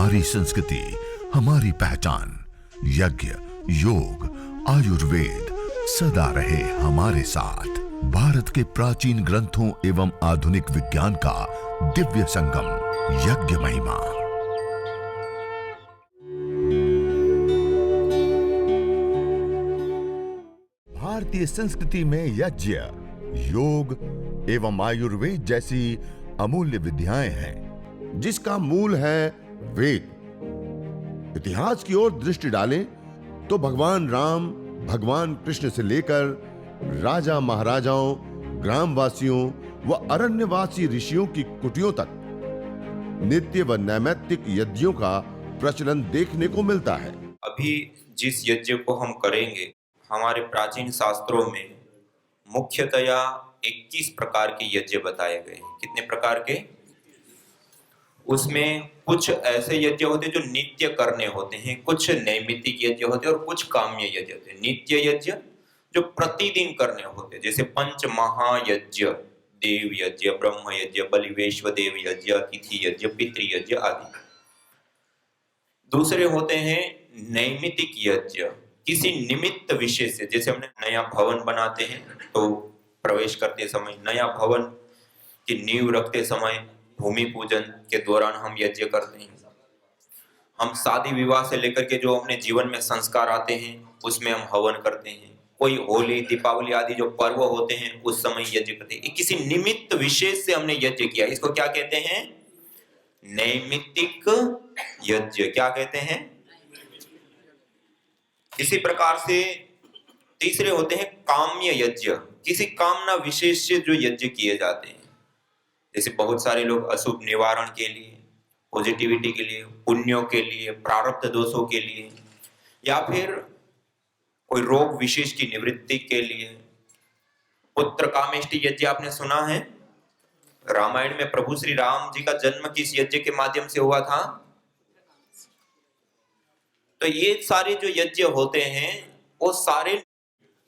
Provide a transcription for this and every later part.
हमारी संस्कृति, हमारी पहचान। यज्ञ, योग, आयुर्वेद सदा रहे हमारे साथ। भारत के प्राचीन ग्रंथों एवं आधुनिक विज्ञान का दिव्य संगम, यज्ञ महिमा। भारतीय संस्कृति में यज्ञ, योग एवं आयुर्वेद जैसी अमूल्य विद्याएं हैं, जिसका मूल है वेद। इतिहास की ओर दृष्टि डालें तो भगवान राम, भगवान कृष्ण से लेकर राजा महाराजाओं, ग्रामवासियों व अरण्यवासी ऋषियों की कुटियों तक नित्य व नैमित्तिक यज्ञों का प्रचलन देखने को मिलता है। अभी जिस यज्ञ को हम करेंगे, हमारे प्राचीन शास्त्रों में मुख्यतया 21 प्रकार के यज्ञ बताए गए हैं। कितने प्रकार के? उसमें कुछ ऐसे यज्ञ होते हैं जो नित्य करने होते हैं, कुछ नैमित्तिक यज्ञ होते हैं और कुछ काम्य यज्ञ होते हैं। नित्य यज्ञ जो प्रतिदिन करने होते हैं, जैसे पंच महायज्ञ, देव यज्ञ, ब्रह्म यज्ञ, बलिवेश्व देव यज्ञ, अतिथि यज्ञ, पितृ यज्ञ आदि। दूसरे होते हैं नैमित्तिक यज्ञ, किसी निमित्त विशेष से, जैसे हमने नया भवन बनाते हैं तो प्रवेश करते समय, नया भवन की नींव रखते समय, भूमि पूजन के दौरान हम यज्ञ करते हैं। हम शादी विवाह से लेकर के जो अपने जीवन में संस्कार आते हैं उसमें हम हवन करते हैं। कोई होली, दीपावली आदि जो पर्व होते हैं उस समय यज्ञ करते हैं। किसी निमित्त विशेष से हमने यज्ञ किया, इसको क्या कहते हैं? नैमित्तिक यज्ञ। क्या कहते हैं? इसी प्रकार से तीसरे होते हैं काम्य यज्ञ, किसी कामना विशेष से जो यज्ञ किए जाते हैं। जैसे बहुत सारे लोग अशुभ निवारण के लिए, पॉजिटिविटी के लिए, पुण्यों के लिए, प्रारब्ध दोषों के लिए, या फिर कोई रोग विशेष की निवृत्ति के लिए। पुत्र कामेष्टि यज्ञ आपने सुना है? रामायण में प्रभु श्री राम जी का जन्म किस यज्ञ के माध्यम से हुआ था? तो ये सारे जो यज्ञ होते हैं वो सारे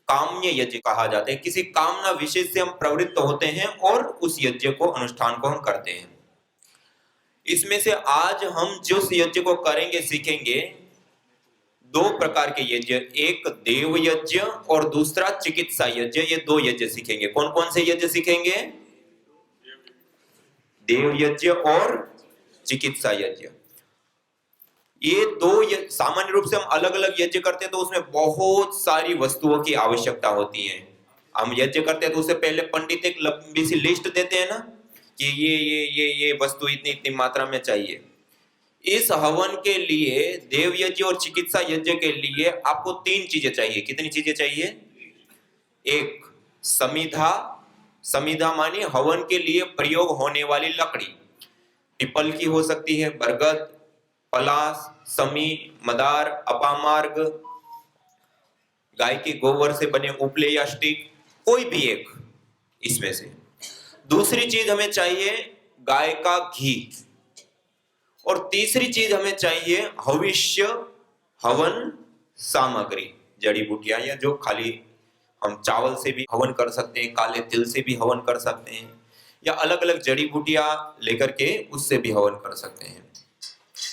काम्य यज्ञ कहा जाते हैं। किसी कामना विशेष से हम प्रवृत्त होते हैं और उस यज्ञ को, अनुष्ठान को हम करते हैं। इसमें से आज हम जिस यज्ञ को करेंगे, सीखेंगे, 2 प्रकार के यज्ञ, एक देव यज्ञ और दूसरा चिकित्सा यज्ञ। ये 2 यज्ञ सीखेंगे। कौन कौन से यज्ञ सीखेंगे? देव यज्ञ और चिकित्सा यज्ञ। ये 2 सामान्य रूप से हम अलग अलग यज्ञ करते हैं तो उसमें बहुत सारी वस्तुओं की आवश्यकता होती है। हम यज्ञ करते हैं तो उससे पहले पंडित एक लंबी सी लिस्ट देते हैं ना कि ये वस्तु इतनी इतनी मात्रा में चाहिए। इस हवन के लिए, देव यज्ञ और चिकित्सा यज्ञ के लिए आपको 3 चीजें चाहिए। कितनी चीजें चाहिए? एक समिधा। समिधा मानी हवन के लिए प्रयोग होने वाली लकड़ी। पीपल की हो सकती है, बरगद, पलास, समी, मदार, अपामार्ग, गाय के गोबर से बने उपले या स्टिक, कोई भी एक इसमें से। दूसरी चीज हमें चाहिए गाय का घी। और तीसरी चीज हमें चाहिए हविष्य, हवन सामग्री, जड़ी बूटियां, या जो खाली हम चावल से भी हवन कर सकते हैं, काले तिल से भी हवन कर सकते हैं, या अलग अलग जड़ी बूटियां लेकर के उससे भी हवन कर सकते हैं।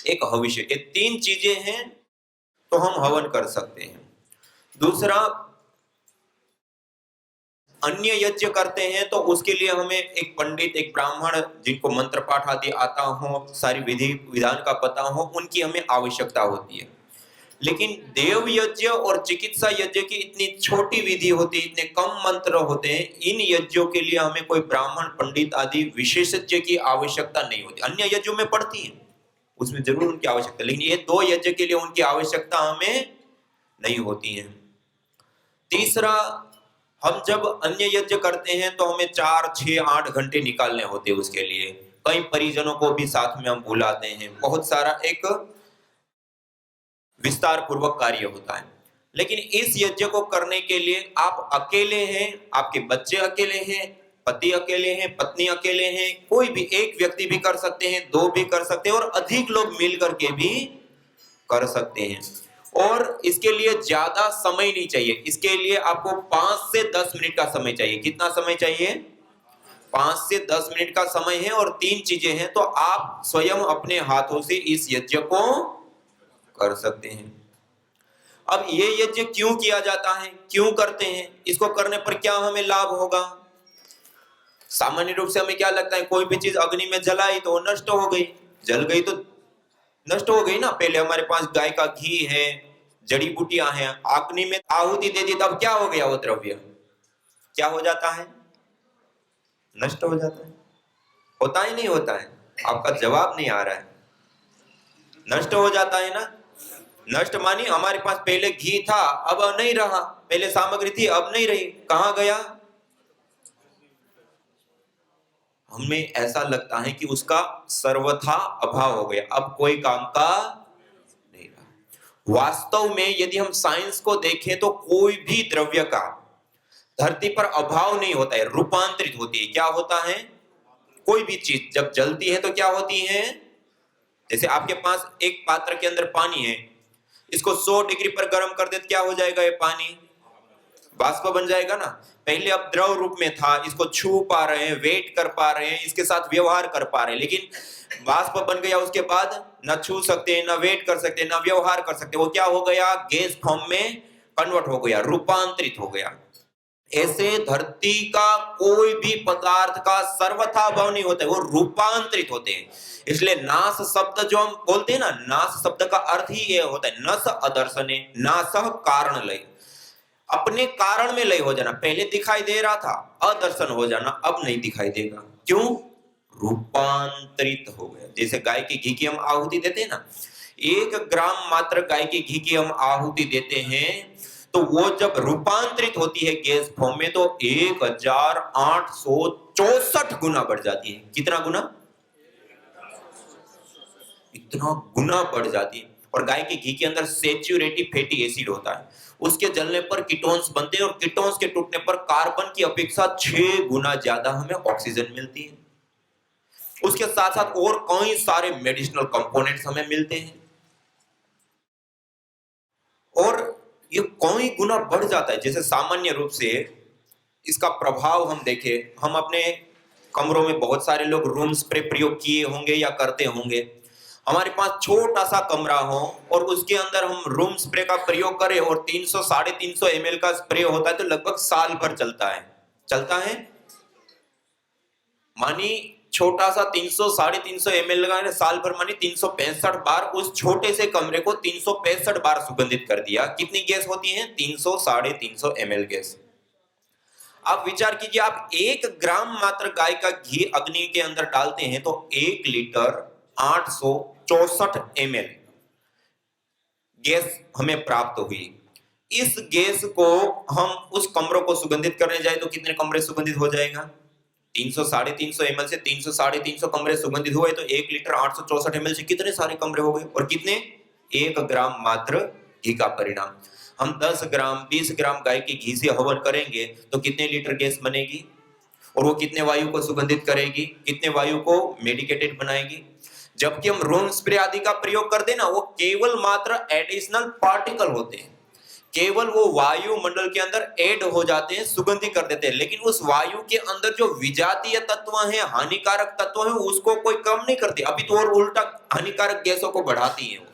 एक हविष्य, ये 3 चीजें हैं तो हम हवन कर सकते हैं। दूसरा, अन्य यज्ञ करते हैं तो उसके लिए हमें एक पंडित, एक ब्राह्मण जिनको मंत्र पाठ आदि आता हो, सारी विधि विधान का पता हो, उनकी हमें आवश्यकता होती है। लेकिन देव यज्ञ और चिकित्सा यज्ञ की इतनी छोटी विधि होती है, इतने कम मंत्र होते हैं, इन यज्ञों के लिए हमें कोई ब्राह्मण, पंडित आदि विशेषज्ञ की आवश्यकता नहीं होती। अन्य यज्ञों में पड़ती है, उसमें जरूर उनकी आवश्यकता, लेकिन ये 2 यज्ञ के लिए उनकी आवश्यकता हमें नहीं होती है। तीसरा, हम जब अन्य यज्ञ करते हैं तो हमें 4, 6, 8 घंटे निकालने होते हैं उसके लिए। कई परिजनों को भी साथ में हम बुलाते हैं, बहुत सारा एक विस्तार पूर्वक कार्य होता है। लेकिन इस यज्ञ को करने के लिए आप अकेले हैं, आपके बच्चे अकेले हैं, पति अकेले हैं, पत्नी अकेले हैं, कोई भी एक व्यक्ति भी कर सकते हैं, 2 भी कर सकते हैं, और अधिक लोग मिलकर के भी कर सकते हैं। और इसके लिए ज्यादा समय नहीं चाहिए। इसके लिए आपको 5 से 10 मिनट का समय चाहिए। कितना समय चाहिए? 5 से 10 मिनट का समय है और 3 चीजें हैं, तो आप स्वयं अपने हाथों से इस यज्ञ को कर सकते हैं। अब ये यज्ञ क्यों किया जाता है, क्यों करते हैं, इसको करने पर क्या हमें लाभ होगा? सामान्य रूप से हमें क्या लगता है, कोई भी चीज अग्नि में जलाई तो नष्ट हो गई, जल गई तो नष्ट हो गई ना। पहले हमारे पास गाय का घी है, जड़ी बूटियां हैं, अग्नि में आहुति दे दी तब क्या हो गया, वो द्रव्य क्या हो जाता है, नष्ट हो जाता है। होता ही नहीं होता है? आपका जवाब नहीं आ रहा है। नष्ट हो जाता है ना। नष्ट मानी हमारे पास पहले घी था अब नहीं रहा, पहले सामग्री थी अब नहीं रही, कहां गया? हमें ऐसा लगता है कि उसका सर्वथा अभाव हो गया, अब कोई काम का नहीं रहा। वास्तव में यदि हम साइंस को देखें तो कोई भी द्रव्य का धरती पर अभाव नहीं होता है, रूपांतरित होती है। क्या होता है? कोई भी चीज जब जलती है तो क्या होती है? जैसे आपके पास एक पात्र के अंदर पानी है, इसको 100 डिग्री पर गर्म कर दे तो क्या हो जाएगा? ये पानी वाष्प बन जाएगा ना। पहले अब द्रव रूप में था, इसको छू पा रहे हैं, वेट कर पा रहे हैं, इसके साथ व्यवहार कर पा रहे हैं, लेकिन वाष्प बन गया उसके बाद ना छू सकते हैं, ना वेट कर सकते हैं, ना व्यवहार कर सकते। वो क्या हो गया? गैस फॉर्म में कन्वर्ट हो गया, रूपांतरित हो गया। ऐसे धरती का कोई भी पदार्थ का सर्वथा अभाव नहीं होता है, वो रूपांतरित होते हैं। इसलिए नाश शब्द जो हम बोलते हैं ना, नाश शब्द का अर्थ ही ये होता है, नस अदर्शने, नासः कारण लय, अपने कारण में लय हो जाना। पहले दिखाई दे रहा था, अदर्शन हो जाना, अब नहीं दिखाई देगा। क्यों? रूपांतरित हो गया। जैसे गाय के घी की हम आहुति देते हैं ना, 1 ग्राम मात्र गाय के घी की हम आहुति देते हैं, तो वो जब रूपांतरित होती है गैस फॉर्म में तो 1864 गुना बढ़ जाती है। कितना गुना? इतना गुना बढ़ जाती है। और गाय के घी के अंदर सैचुरेटेड फैटी एसिड होता है, उसके जलने पर कीटोन्स बनते हैं और कीटोन्स के टूटने पर कार्बन की अपेक्षा 6 गुना ज्यादा हमें ऑक्सीजन मिलती है। उसके साथ साथ और कई सारे मेडिसिनल कंपोनेंट्स हमें मिलते हैं और ये कई गुना बढ़ जाता है। जैसे सामान्य रूप से इसका प्रभाव हम देखें, हम अपने कमरों में बहुत सारे लोग रूम स्प्रे प्रयोग किए होंगे या करते होंगे। हमारे पास छोटा सा कमरा हो और उसके अंदर हम रूम स्प्रे का प्रयोग करें और 300 350 ml का स्प्रे होता है तो लगभग साल भर चलता है। मानी छोटा सा 300 350 ml का साल भर, मानी 365 बार उस छोटे से कमरे को 365 बार सुगंधित कर दिया। कितनी गैस होती है? 300 350 ml गैस। आप विचार कीजिए, आप 1 ग्राम मात्र गाय का घी अग्नि के अंदर डालते हैं तो 1 लीटर 864 ml गैस हमें प्राप्त हुई। इस गैस को हम उस कमरों को सुगंधित करने जाए तो कितने कमरे सुगंधित हो जाएगा? 300 350 ml से 300 350 कमरे सुगंधित हुए तो 1 लीटर 864 ml से कितने सारे कमरे हो गए। और कितने? 1 ग्राम मात्र घी का परिणाम। हम 10 ग्राम 20 ग्राम गाय के घी से हवन करेंगे तो कितने लीटर गैस बनेगी और वो कितने वायु को सुगंधित करेगी, कितने वायु को मेडिकेटेड बनाएगी। जबकि हम रूम स्प्रे आदि का प्रयोग करते हैं ना, वो केवल मात्र एडिशनल पार्टिकल होते हैं, केवल वो वायुमंडल के अंदर ऐड हो जाते हैं, सुगंधित कर देते हैं, लेकिन उस वायु के अंदर जो विजातीय तत्व हैं, हानिकारक तत्व हैं, उसको कोई कम नहीं करते, अभी तो और उल्टा हानिकारक गैसों को बढ़ाती है।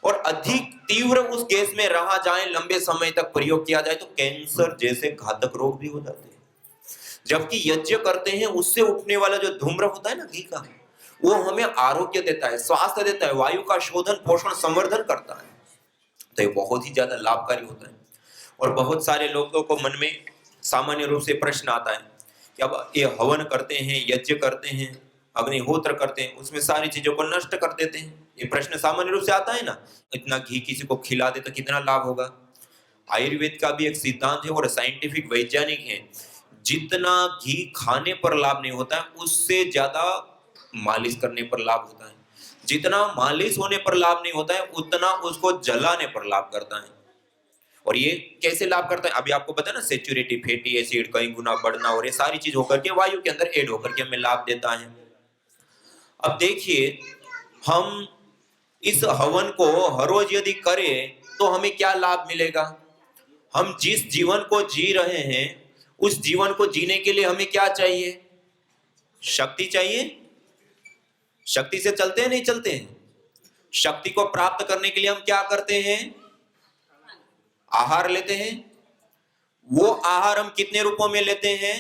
और अधिक तीव्र उस गैस में रहा जाए, लंबे समय तक प्रयोग किया जाए तो कैंसर जैसे घातक रोग भी हो जाते हैं। जबकि यज्ञ करते हैं उससे उठने वाला जो धूम्र होता है ना घी का, वो हमें आरोग्य देता है, स्वास्थ्य देता है, वायु का शोधन पोषण संवर्धन करता है, तो ये बहुत ही ज्यादा लाभकारी होता है। और बहुत सारे लोगों को मन में सामान्य रूप से प्रश्न आता है कि अब ये हवन करते हैं, यज्ञ करते हैं, अग्निहोत्र करते हैं, उसमें सारी चीजों को नष्ट कर देते हैं। ये प्रश्न सामान्य रूप से आता है ना, इतना घी किसी को खिला दे तो कितना लाभ होगा। आयुर्वेद का भी एक सिद्धांत है और साइंटिफिक वैज्ञानिक है, जितना घी खाने पर लाभ नहीं होता है उससे ज्यादा मालिश करने पर लाभ होता है। जितना मालिश होने पर लाभ नहीं होता है उतना उसको जलाने पर लाभ करता है। और ये कैसे लाभ करता है? अभी आपको पता है ना, सैचुरेटेड फैटी एसिड कई गुना बढ़ना और ये सारी चीज होकर के वायु के अंदर ऐड होकर के हमें लाभ देता है। अब देखिए, हम इस हवन को हर रोज यदि करें तो हमें क्या लाभ मिलेगा? हम जिस जीवन को जी रहे हैं उस जीवन को जीने के लिए हमें क्या चाहिए? शक्ति चाहिए। शक्ति से चलते हैं नहीं चलते हैं? शक्ति को प्राप्त करने के लिए हम क्या करते हैं? आहार लेते हैं। वो आहार हम कितने रूपों में लेते हैं?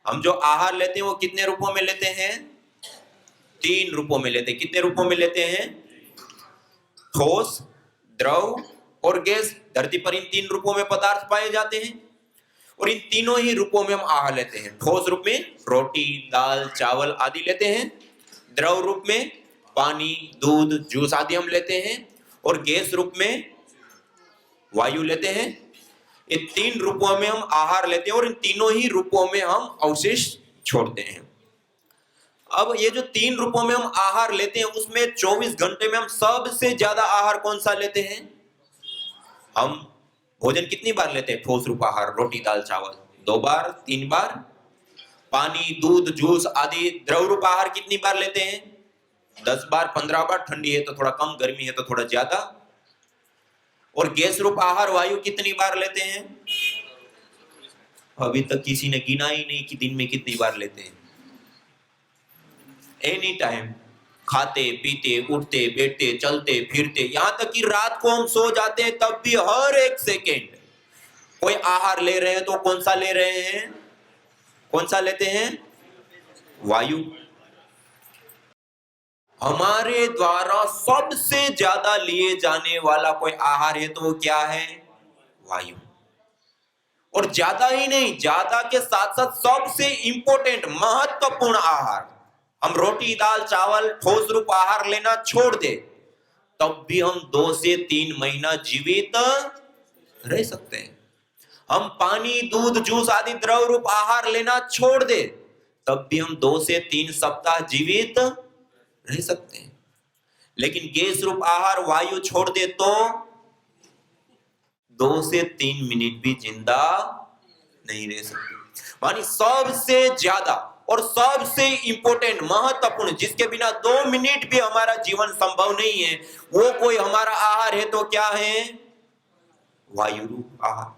हम जो आहार लेते हैं वो कितने रूपों में लेते हैं? 3 रूपों में लेते हैं। कितने रूपों में लेते हैं? ठोस, द्रव और गैस। धरती पर इन 3 रूपों में पदार्थ पाए जाते हैं और इन तीनों ही रूपों में हम आहार लेते हैं। ठोस रूप में रोटी, दाल, चावल आदि लेते हैं। द्रव रूप में पानी, दूध, जूस आदि हम लेते हैं और गैस रूप में वायु लेते हैं। इन 3 रूपों में हम आहार लेते हैं और इन तीनों ही रूपों में हम अवशेष छोड़ते हैं। अब ये जो 3 रूपों में हम आहार लेते हैं उसमें 24 घंटे में हम सबसे ज्यादा आहार कौन सा लेते हैं? हम भोजन कितनी बार लेते हैं? ठोस रूप आहार, रोटी, दाल, चावल 2 बार, 3 बार। पानी, दूध, जूस आदि द्रव रूप आहार कितनी बार लेते हैं? 10 बार, 15 बार। ठंडी है तो थोड़ा कम, गर्मी है तो थोड़ा ज्यादा। और गैस रूप आहार वायु कितनी बार लेते हैं? अभी तक किसी ने गिना ही नहीं कि दिन में कितनी बार लेते हैं। एनी टाइम खाते पीते उठते बैठते चलते फिरते, यहां तक कि रात को हम सो जाते हैं तब भी हर एक सेकेंड कोई आहार ले रहे हैं। तो कौन सा ले रहे हैं? कौन सा लेते हैं? वायु। हमारे द्वारा सबसे ज्यादा लिए जाने वाला कोई आहार है तो वो क्या है? वायु। और ज्यादा ही नहीं, ज्यादा के साथ साथ सबसे इंपॉर्टेंट महत्वपूर्ण आहार, हम रोटी, दाल, चावल, ठोस रूप आहार लेना छोड़ दे तब भी हम 2 से 3 महीना जीवित रह सकते हैं। हम पानी, दूध, जूस आदि द्रव रूप आहार लेना छोड़ दे तब भी हम 2 से 3 सप्ताह जीवित रह सकते हैं। लेकिन गैस रूप आहार वायु छोड़ दे तो 2 से 3 मिनट भी जिंदा नहीं रह सकते। मानी सबसे ज्यादा और सबसे इंपॉर्टेंट महत्वपूर्ण, जिसके बिना 2 मिनट भी हमारा जीवन संभव नहीं है, वो कोई हमारा आहार है तो क्या है? वायु रूप आहार।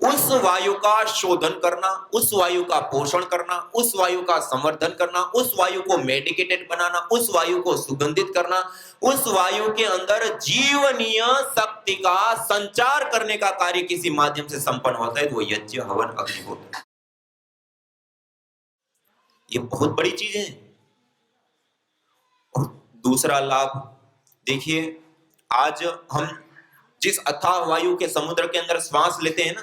उस वायु का शोधन करना, उस वायु का पोषण करना, उस वायु का संवर्धन करना, उस वायु को मेडिकेटेड बनाना, उस वायु को सुगंधित करना, उस वायु के अंदर जीवनीय शक्ति का संचार करने का कार्य किसी माध्यम से संपन्न होता है तो वो यज्ञ, हवन, अग्निहोत्र। ये बहुत बड़ी चीज है। और दूसरा लाभ देखिए, आज हम जिस अथाह वायु के समुद्र के अंदर श्वास लेते हैं ना,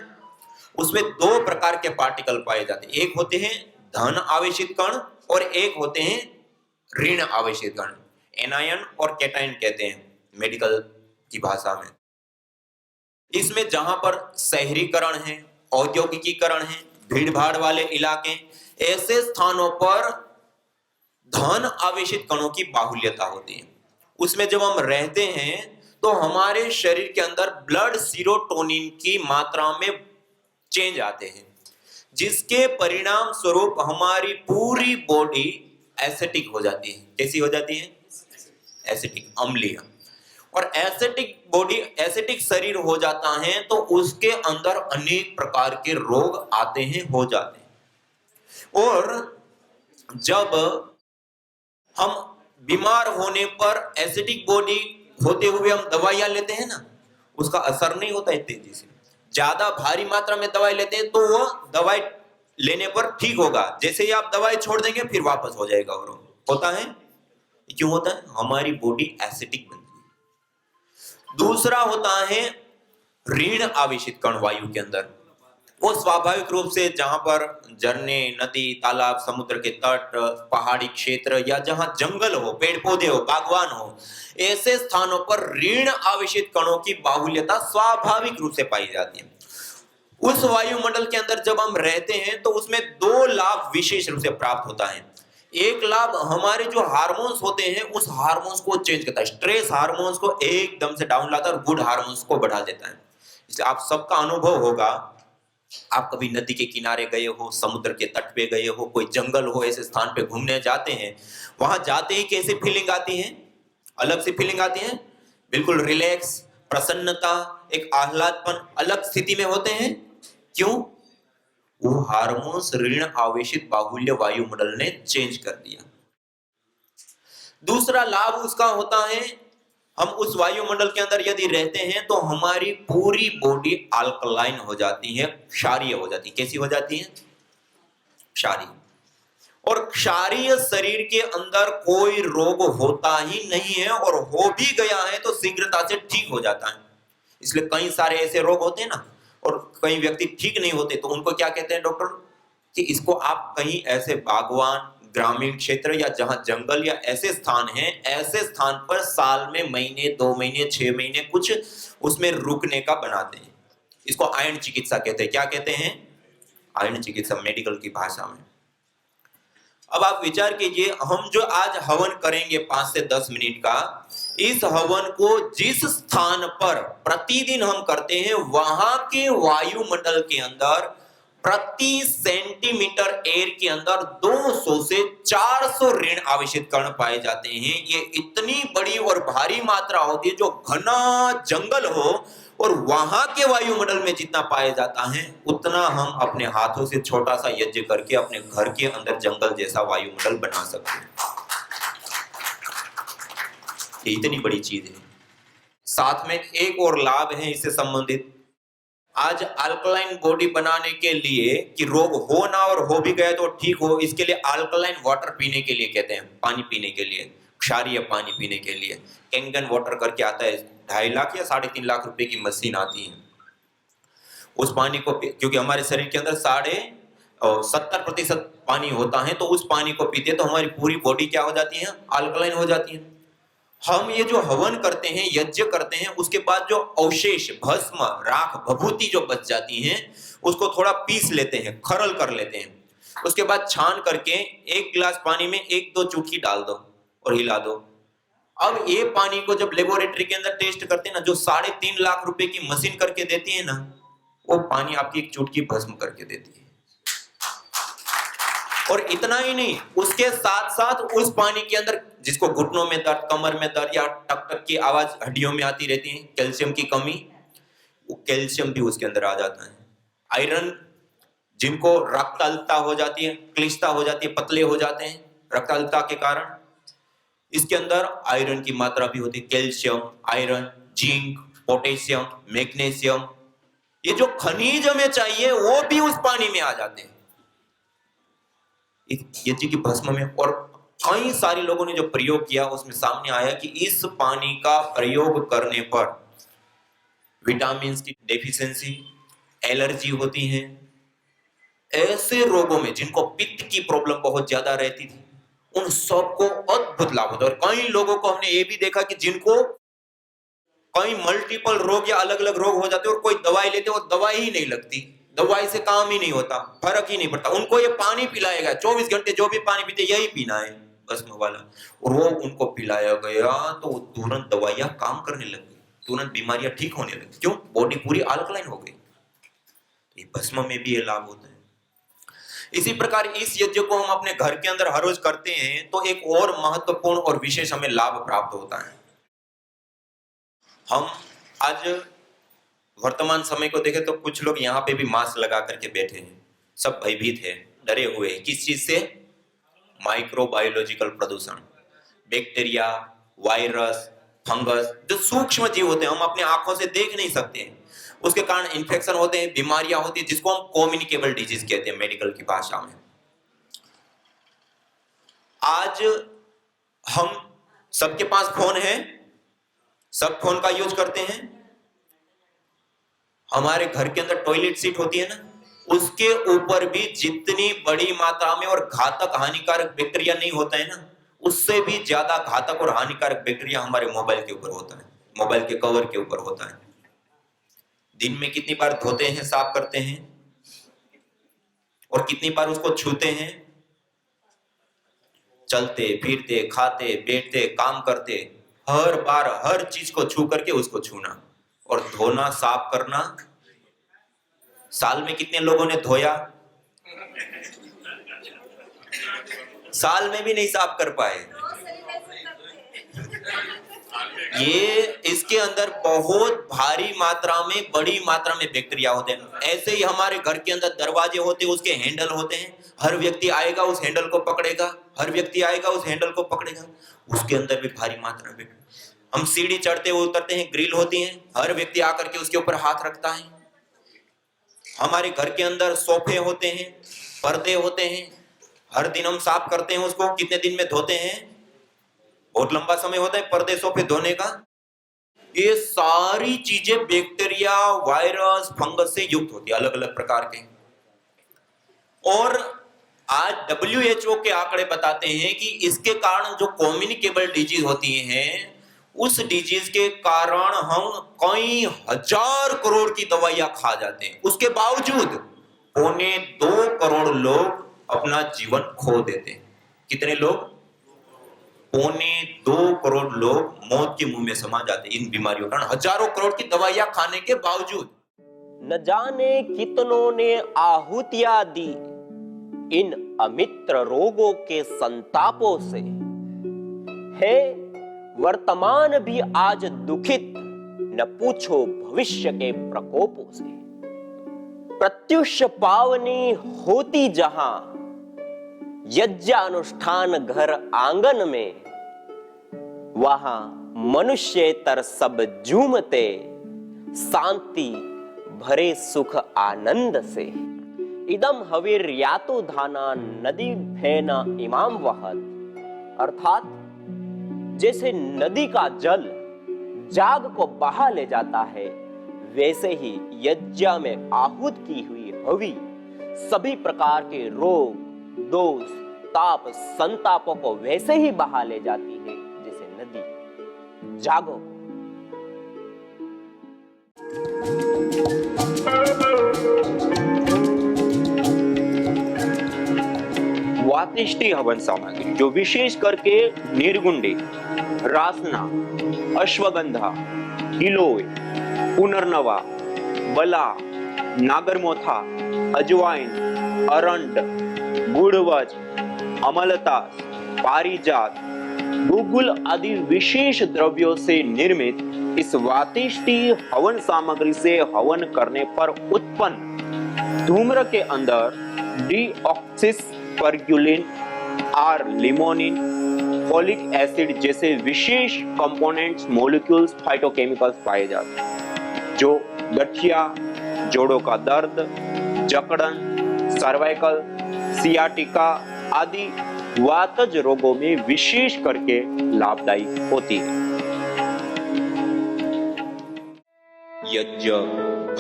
उसमें 2 प्रकार के पार्टिकल पाए जाते हैं। एक होते हैं धन आवेशित कण और एक होते हैं ऋण आवेशित कण। एनायन और कैटायन कहते हैं मेडिकल की भाषा में। इसमें जहां पर शहरीकरण है, औद्योगिकीकरण है, भीड़ भाड़ वाले इलाके, ऐसे स्थानों पर धन आवेशित कणों की बाहुल्यता होती है। उसमें जब हम रहते हैं तो हमारे शरीर के अंदर ब्लड सीरोटोनिन की मात्रा में चेंज आते हैं, जिसके परिणाम स्वरूप हमारी पूरी बॉडी एसिडिक हो जाती है। कैसी हो जाती है? एसिडिक, अम्लीय। और एसिडिक बॉडी, एसिडिक शरीर हो जाता है तो उसके अंदर अनेक प्रकार के रोग आते हैं, हो जाते हैं। और जब हम बीमार होने पर एसिडिक बॉडी होते हुए हम दवाइयां लेते हैं ना, उसका असर नहीं होता है तेजी से। ज्यादा भारी मात्रा में दवाई लेते हैं तो वो दवाई लेने पर ठीक होगा, जैसे ही आप दवाई छोड़ देंगे फिर वापस हो जाएगा। और होता है क्यों होता है? हमारी बॉडी एसिडिक बनती है। दूसरा होता है ऋण आवेशित कण वायु के अंदर। वो स्वाभाविक रूप से जहां पर झरने, नदी, तालाब, समुद्र के तट, पहाड़ी क्षेत्र या जहां जंगल हो, पेड़ पौधे हो, बागवान हो, ऐसे स्थानों पर ऋण आवेशित कणों की बाहुल्यता स्वाभाविक रूप से पाई जाती है। उस वायुमंडल के अंदर जब हम रहते हैं तो उसमें 2 लाभ विशेष रूप से प्राप्त होता है। एक लाभ, हमारे जो हार्मोन्स होते हैं उस हार्मोन्स को चेंज करता है। स्ट्रेस हार्मोन्स को एकदम से डाउन लाता है और गुड हार्मोन्स को बढ़ा देता है। इसलिए आप सबका अनुभव होगा, आप कभी नदी के किनारे गए हो, समुद्र के तट पे गए हो, कोई जंगल हो, ऐसे स्थान पे घूमने जाते हैं, वहां जाते ही कैसी फीलिंग आती है? अलग सी फीलिंग आती है, बिल्कुल रिलैक्स, प्रसन्नता, एक आह्लादपन, अलग स्थिति में होते हैं। क्यों? वो हार्मोन्स ऋण आवेशित बाहुल्य वायुमंडल ने चेंज कर दिया। दूसरा लाभ उसका होता है, हम उस वायुमंडल के अंदर यदि रहते हैं तो हमारी पूरी बॉडी अल्कलाइन हो जाती है, क्षारीय हो जाती है। कैसी हो जाती है? क्षारीय। और क्षारीय शरीर के अंदर कोई रोग होता ही नहीं है, और हो भी गया है तो शीघ्रता से ठीक हो जाता है। इसलिए कई सारे ऐसे रोग होते हैं ना, और कई व्यक्ति ठीक नहीं होते, तो उनको क्या कहते हैं डॉक्टर कि इसको आप कहीं ऐसे बागवान, ग्रामीण क्षेत्र या जहां जंगल या ऐसे स्थान हैं, ऐसे स्थान पर साल में महीने, 2 महीने, 6 महीने कुछ उसमें रुकने का बनाते हैं। इसको आयन चिकित्सा कहते हैं। क्या कहते हैं? आयन चिकित्सा, मेडिकल की भाषा में। अब आप विचार कीजिए, हम जो आज हवन करेंगे 5 से 10 मिनट का, इस हवन को जिस स्थान पर प्रतिदिन हम करते हैं, वहां के वायुमंडल के अंदर प्रति सेंटीमीटर एयर के अंदर 200 से 400 ऋण आवेशित कण पाए जाते हैं। ये इतनी बड़ी और भारी मात्रा होती है, जो घना जंगल हो और वहां के वायुमंडल में जितना पाया जाता है, उतना हम अपने हाथों से छोटा सा यज्ञ करके अपने घर के अंदर जंगल जैसा वायुमंडल बना सकते हैं। ये इतनी बड़ी चीज है। साथ में एक और लाभ है इससे संबंधित। आज अल्कलाइन बॉडी बनाने के लिए कि रोग हो ना, और हो भी गया तो ठीक हो, इसके लिए अल्कलाइन वाटर पीने के लिए कहते हैं, पानी पीने के लिए, क्षारीय पानी पीने के लिए कैंगन वाटर करके आता है। 2.5 लाख या 3.5 लाख रुपए की मशीन आती है। उस पानी को, क्योंकि हमारे शरीर के अंदर 70% पानी होता है, तो उस पानी को पीते तो हमारी पूरी बॉडी क्या हो जाती है? अल्कलाइन हो जाती है। हम ये जो हवन करते हैं, यज्ञ करते हैं, उसके बाद जो अवशेष, भस्म, राख, भभूति जो बच जाती हैं, उसको थोड़ा पीस लेते हैं, खरल कर लेते हैं। उसके बाद छान करके 1 गिलास पानी में 1-2 चुटकी डाल दो और हिला दो। अब ये पानी को जब लेबोरेटरी के अंदर टेस्ट करते हैं ना, जो 3.5 लाख रुपए की मशीन करके देती है ना, वो पानी आपकी 1 चुटकी भस्म करके देती है। और इतना ही नहीं, उसके साथ साथ उस पानी के अंदर, जिसको घुटनों में दर्द, कमर में दर्द या टक टक की आवाज हड्डियों में आती रहती है, कैल्शियम की कमी, वो कैल्शियम भी उसके अंदर आ जाता है। आयरन, जिनको रक्ताल्पता हो जाती है, क्लिष्टता हो जाती है, पतले हो जाते हैं रक्ताल्पता के कारण, इसके अंदर आयरन की मात्रा भी होती है। Calcium, iron, zinc, potassium, magnesium, ये जो खनिज हमें चाहिए वो भी उस पानी में आ जाते हैं यज्ञ की भस्म में। और कई सारे लोगों ने जो प्रयोग किया, उसमें सामने आया कि इस पानी का प्रयोग करने पर विटामिन की डेफिशिएंसी, एलर्जी होती है। ऐसे रोगों में जिनको पित्त की प्रॉब्लम बहुत ज्यादा रहती थी, उन सबको अद्भुत लाभ होता है। और कई लोगों को हमने ये भी देखा कि जिनको कई मल्टीपल रोग या अलग अलग रोग हो जाते और कोई दवाई लेते, वो दवाई ही नहीं लगती, दवाई से काम ही नहीं होता, फर्क ही नहीं पड़ता। उनको ये पानी पिलाएगा, 24 घंटे जो भी पानी पीते यही पीना है, भस्म वाला, और वो उनको पिलाया गया तो तुरंत दवाइयां काम करने लग गई, तुरंत बीमारियां ठीक होने लगी। क्यों? बॉडी पूरी अल्कलाइन हो गई। ये भस्म में भी ये लाभ होता है। इसी प्रकार इस यज्ञ को हम अपने घर के अंदर हर रोज करते हैं, तो एक और महत्वपूर्ण और विशेष हमें लाभ प्राप्त होता है। हम आज वर्तमान समय को देखें तो कुछ लोग यहाँ पे भी मास्क लगा करके बैठे हैं, सब भयभीत है, डरे हुए हैं। किस चीज से? माइक्रोबायोलॉजिकल प्रदूषण, बैक्टीरिया, वायरस, फंगस, जो सूक्ष्म जीव होते हैं, हम अपने आंखों से देख नहीं सकते हैं, उसके कारण इन्फेक्शन होते हैं, बीमारियां होती है, जिसको हम कम्युनिकेबल डिजीज कहते हैं मेडिकल की भाषा में। आज हम सबके पास फोन है, सब फोन का यूज करते हैं। हमारे घर के अंदर टॉयलेट सीट होती है ना, उसके ऊपर भी जितनी बड़ी मात्रा में और घातक हानिकारक बैक्टीरिया नहीं होता है ना, उससे भी ज्यादा घातक और हानिकारक बैक्टीरिया हमारे मोबाइल के ऊपर होता है, मोबाइल के कवर के ऊपर होता है। दिन में कितनी बार धोते हैं, साफ करते हैं, और कितनी बार उसको छूते हैं? चलते फिरते, खाते, बैठते, काम करते, हर बार हर चीज को छू करके उसको छूना और धोना, साफ करना। साल में कितने लोगों ने धोया? साल में भी नहीं साफ कर पाए। ये इस इसके अंदर बहुत भारी मात्रा में, बड़ी मात्रा में बैक्टीरिया होते हैं। ऐसे ही हमारे घर के अंदर दरवाजे होते हैं, उसके हैंडल होते हैं। हर व्यक्ति आएगा उस हैंडल को पकड़ेगा, हर व्यक्ति आएगा उस हैंडल को पकड़ेगा, उसके अंदर भी भारी मात्रा में। हम सीढ़ी चढ़ते उतरते हैं, ग्रिल होती है, हर व्यक्ति आकर के उसके ऊपर हाथ रखता है। हमारे घर के अंदर सोफे होते हैं, पर्दे होते हैं, हर दिन हम साफ करते हैं उसको। कितने दिन में धोते हैं? बहुत लंबा समय होता है पर्दे सोफे धोने का। ये सारी चीजें बैक्टीरिया, वायरस, फंगस से युक्त होती है, अलग अलग प्रकार के। और आज WHO के आंकड़े बताते हैं कि इसके कारण जो कम्युनिकेबल डिजीज होती हैं, उस डिजीज के कारण हम कई हजार करोड़ की दवाइयां खा जाते हैं। उसके बावजूद 1.25 करोड़ लोग अपना जीवन खो देते हैं। कितने लोग? 1.25 करोड़ लोग मौत के मुंह में समा जाते हैं इन बीमारियों के कारण, हजारों करोड़ की दवाइयां खाने के बावजूद। न जाने कितनों ने आहुतियां दी इन अमित्र रोगों के संतापों से, है वर्तमान भी आज दुखित, न पूछो भविष्य के प्रकोपों से। प्रत्युष पावनी होती जहां यज्ञानुष्ठान घर आंगन में, वहां मनुष्येतर सब झूमते शांति भरे सुख आनंद से। इदम हविर्यातो धाना नदी भेना इमाम वहत, अर्थात जैसे नदी का जल जाग को बहा ले जाता है, वैसे ही यज्ञ में आहूत की हुई हवि सभी प्रकार के रोग, दोष, ताप, संतापों को वैसे ही बहा ले जाती है जैसे नदी। जागो। वातिष्ठी हवन सामग्री जो विशेष करके निर्गुंडी, रासना, अश्वगंधा, गिलोय, पुनर्नवा, बला, नागरमोथा, अजवाइन, अरंड, गुड़वज, अमलतास, पारिजात, गुगुल आदि विशेष द्रव्यों से निर्मित इस वातिष्ठी हवन सामग्री से हवन करने पर उत्पन्न धूम्र के अंदर डीऑक्सिस परग्युलिन, आर लिमोनिन, फोलिक एसिड जैसे विशेष कंपोनेंट्स, मॉलिक्यूल्स, फाइटोकेमिकल्स पाए जाते हैं, जो गठिया, जोड़ों का दर्द, जकड़न, सर्वाइकल, सियाटिका आदि वातज रोगों में विशेष करके लाभदायी होती है। यज्ञ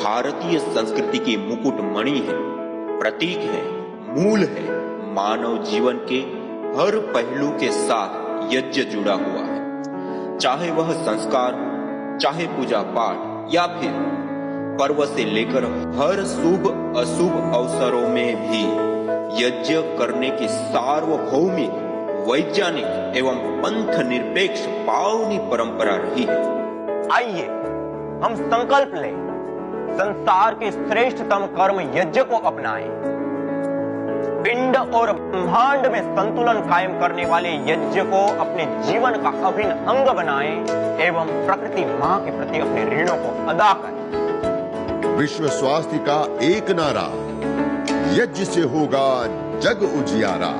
भारतीय संस्कृति की मुकुट मणि है, प्रतीक है, मूल है। मानव जीवन के हर पहलू के साथ यज्ञ जुड़ा हुआ है, चाहे वह संस्कार हो, चाहे पूजा पाठ, या फिर पर्व से लेकर हर शुभ अशुभ अवसरों में भी यज्ञ करने की सार्वभौमिक, वैज्ञानिक एवं पंथ निरपेक्ष पावनी परंपरा रही है। आइए हम संकल्प लें, संसार के श्रेष्ठतम कर्म यज्ञ को अपनाएं। पिंड और ब्रह्मांड में संतुलन कायम करने वाले यज्ञ को अपने जीवन का अभिन्न अंग बनाएं एवं प्रकृति मां के प्रति अपने ऋणों को अदा करें। विश्व स्वास्थ्य का एक नारा, यज्ञ से होगा जग उजियारा।